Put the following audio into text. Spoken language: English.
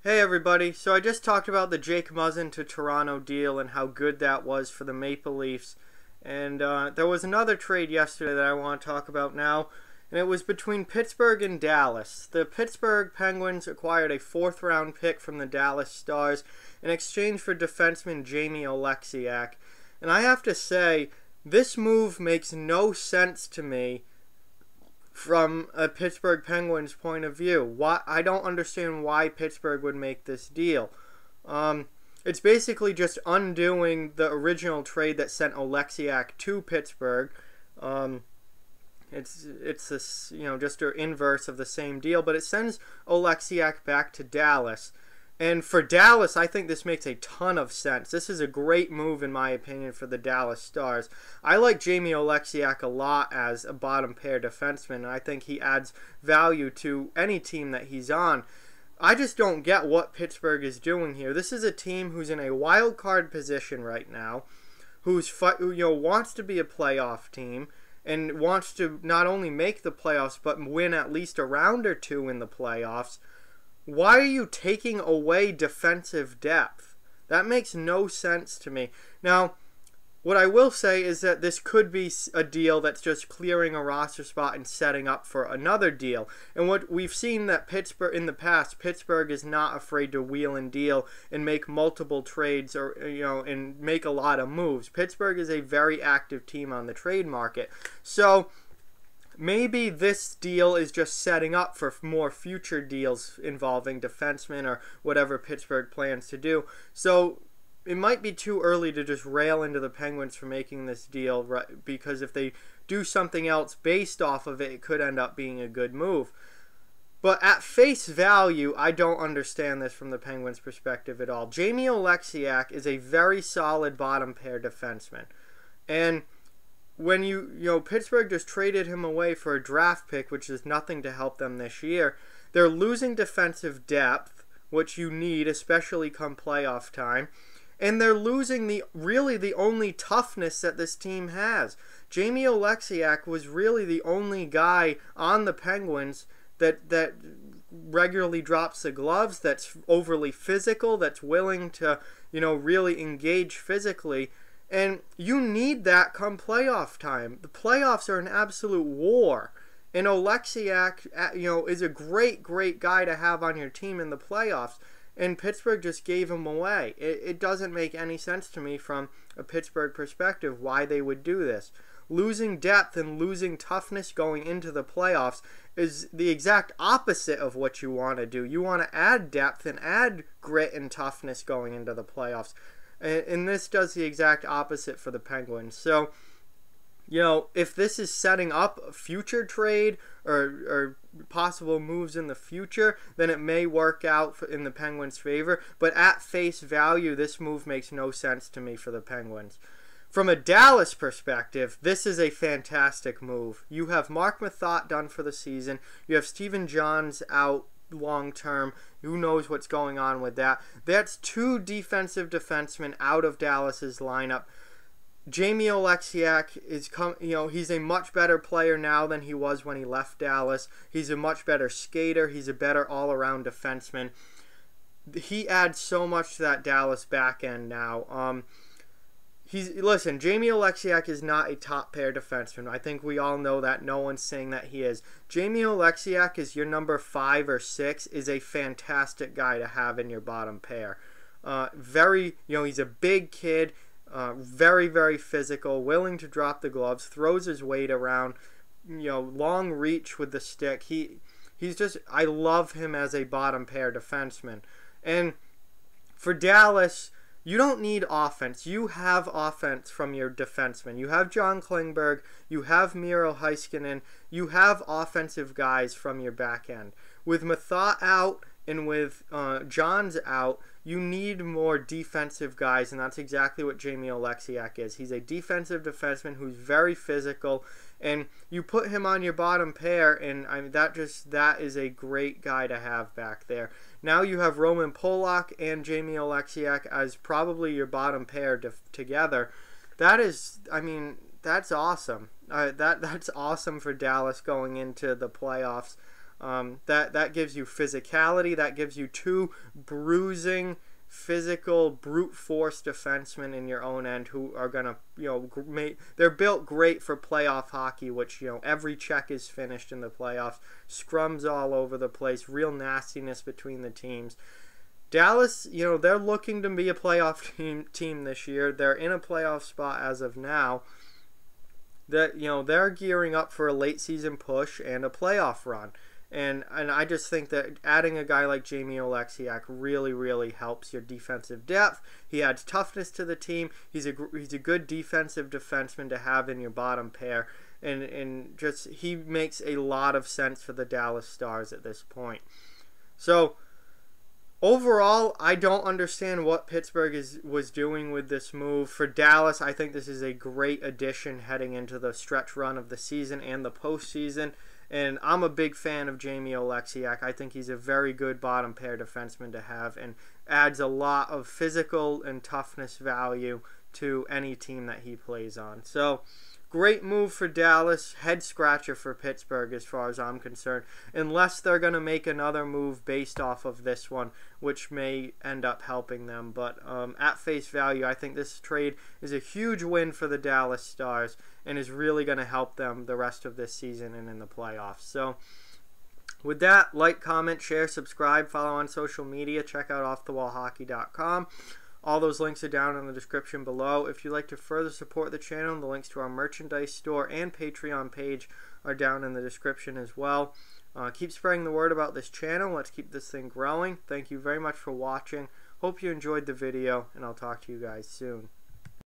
Hey everybody, so I just talked about the Jake Muzzin to Toronto deal and how good that was for the Maple Leafs. And there was another trade yesterday that I want to talk about now, and it was between Pittsburgh and Dallas. The Pittsburgh Penguins acquired a 4th round pick from the Dallas Stars in exchange for defenseman Jamie Oleksiak. And I have to say, this move makes no sense to me from a Pittsburgh Penguins point of view. I don't understand why Pittsburgh would make this deal. It's basically just undoing the original trade that sent Oleksiak to Pittsburgh. It's this, just an inverse of the same deal, but it sends Oleksiak back to Dallas. And for Dallas, I think this makes a ton of sense. This is a great move, in my opinion, for the Dallas Stars. I like Jamie Oleksiak a lot as a bottom pair defenseman, and I think he adds value to any team that he's on. I just don't get what Pittsburgh is doing here. This is a team who's in a wild card position right now, who's wants to be a playoff team, and wants to not only make the playoffs, but win at least a round or two in the playoffs. Why are you taking away defensive depth? That makes no sense to me. Now, what I will say is that this could be a deal that's just clearing a roster spot and setting up for another deal. And what we've seen that Pittsburgh in the past, Pittsburgh is not afraid to wheel and deal and make multiple trades or and make a lot of moves. Pittsburgh is a very active team on the trade market. So maybe this deal is just setting up for more future deals involving defensemen or whatever Pittsburgh plans to do. So it might be too early to just rail into the Penguins for making this deal, right? Because if they do something else based off of it, it could end up being a good move. But at face value, I don't understand this from the Penguins' perspective at all. Jamie Oleksiak is a very solid bottom pair defenseman. And when Pittsburgh just traded him away for a draft pick, which is nothing to help them this year, they're losing defensive depth, which you need, especially come playoff time, and they're losing really the only toughness that this team has. Jamie Oleksiak was really the only guy on the Penguins that regularly drops the gloves, that's overly physical, that's willing to really engage physically. And you need that come playoff time. The playoffs are an absolute war. And Oleksiak, is a great guy to have on your team in the playoffs. And Pittsburgh just gave him away. It doesn't make any sense to me from a Pittsburgh perspective why they would do this. Losing depth and losing toughness going into the playoffs is the exact opposite of what you want to do. You want to add depth and add grit and toughness going into the playoffs. And this does the exact opposite for the Penguins. So, if this is setting up a future trade or possible moves in the future, then it may work out in the Penguins' favor. But at face value, this move makes no sense to me for the Penguins. From a Dallas perspective, this is a fantastic move. You have Mark Methot done for the season. You have Stephen Johns out long term. Who knows what's going on with that? That's 2 defensive defensemen out of Dallas's lineup. Jamie Oleksiak he's a much better player now than he was when he left Dallas. He's a much better skater. He's a better all-around defenseman. He adds so much to that Dallas back end now. Jamie Oleksiak is not a top pair defenseman. I think we all know that. No one's saying that he is. Jamie Oleksiak is your number 5 or 6, is a fantastic guy to have in your bottom pair. He's a big kid, very, very physical, willing to drop the gloves, throws his weight around, long reach with the stick. I love him as a bottom pair defenseman. And for Dallas, you don't need offense. You have offense from your defensemen. You have John Klingberg. You have Miro Heiskanen. You have offensive guys from your back end. With Methot out and with Johns out, you need more defensive guys, and that's exactly what Jamie Oleksiak is. He's a defensive defenseman who's very physical, and you put him on your bottom pair, and that is a great guy to have back there. Now you have Roman Polak and Jamie Oleksiak as probably your bottom pair together. That's awesome. That's awesome for Dallas going into the playoffs. That gives you physicality. That gives you two bruising, physical, brute force defensemen in your own end who are gonna, they're built great for playoff hockey, which, every check is finished in the playoffs, scrums all over the place, real nastiness between the teams. Dallas, they're looking to be a playoff team this year. They're in a playoff spot as of now. That they're gearing up for a late season push and a playoff run. And I just think that adding a guy like Jamie Oleksiak really, really helps your defensive depth. He adds toughness to the team. He's a good defensive defenseman to have in your bottom pair. And just he makes a lot of sense for the Dallas Stars at this point. So overall, I don't understand what Pittsburgh was doing with this move. For Dallas, I think this is a great addition heading into the stretch run of the season and the postseason. And I'm a big fan of Jamie Oleksiak. I think he's a very good bottom pair defenseman to have and adds a lot of physical and toughness value to any team that he plays on. So, great move for Dallas. Head scratcher for Pittsburgh as far as I'm concerned. Unless they're going to make another move based off of this one, which may end up helping them. But at face value, I think this trade is a huge win for the Dallas Stars and is really going to help them the rest of this season and in the playoffs. So, with that, like, comment, share, subscribe, follow on social media. Check out offthewallhockey.com. All those links are down in the description below. If you'd like to further support the channel, the links to our merchandise store and Patreon page are down in the description as well. Keep spreading the word about this channel. Let's keep this thing growing. Thank you very much for watching. Hope you enjoyed the video, and I'll talk to you guys soon.